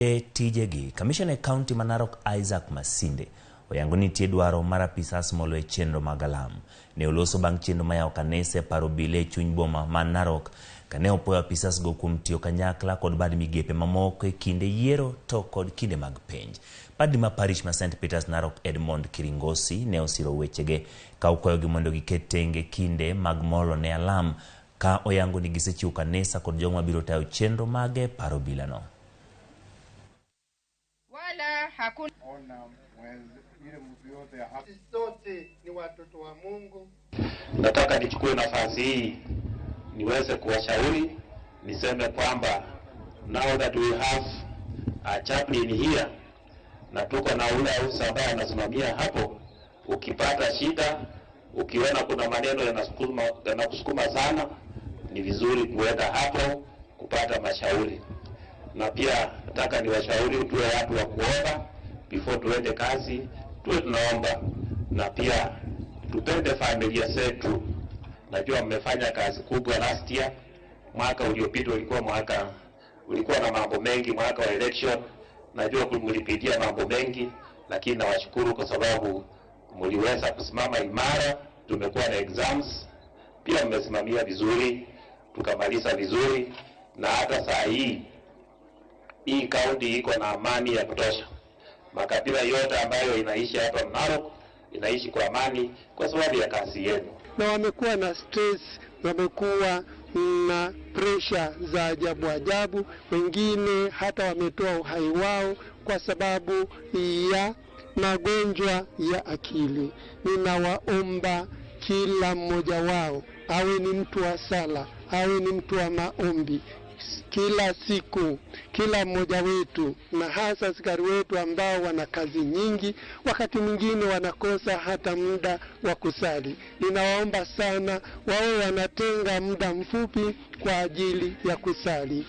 Tijegi, Commissioner County Manarok Isaac Masinde oyango nitie dwaro mar apisas molo e chenro mag alam. Ne oloso bang' chenro mayawo kanise paro bile chuny boma man Narok kane opoyo apisas go kuom tiyo kanyakla kod bad migepe mamoko e kinde yiero to kod kinde mag penj. Padri ma parish ma St. Peters Narok Edmond Kiringosi ne osiro wechege ka okwayogi mondo giket tenge kinde mag molo ne alam ka oyango ni gisechiwo kanisa kod joma biro tayo chenro mage paro bila no. Hakuna sote ni watoto wa Mungu. Nataka nichukue nafasi hii niweze kuwashauri niseme kwamba now that we have a chaplain here na tuko na ule ausa ambaye anasimamia hapo, ukipata shida, ukiona kuna maneno yanakusukuma sana, ni vizuri kuenda hapo kupata mashauri. Na pia nataka niwashauri tuwe watu wa kuomba before tuende kazi, tuwe tunaomba. Na pia tupende familia zetu. Najua mmefanya kazi kubwa last year. Mwaka uliopita ulikuwa na mambo mengi, mwaka wa election. Najua mlipitia mambo mengi, lakini nawashukuru kwa sababu mliweza kusimama imara. Tumekuwa na exams, pia mmesimamia vizuri, tukamaliza vizuri, na hata saa hii kaunti iko na amani ya kutosha. Makabila yote ambayo inaishi hapa Narok inaishi kwa amani kwa sababu ya kazi yenu. Na wamekuwa na stress, wamekuwa na pressure za ajabu, wengine hata wametoa uhai wao kwa sababu ya magonjwa ya akili. Ninawaomba kila mmoja wao awe ni mtu wa sala, awe ni mtu wa maombi kila siku, kila mmoja wetu, na hasa askari wetu ambao wana kazi nyingi, wakati mwingine wanakosa hata muda wa kusali. Ninawaomba sana wawe wanatenga muda mfupi kwa ajili ya kusali.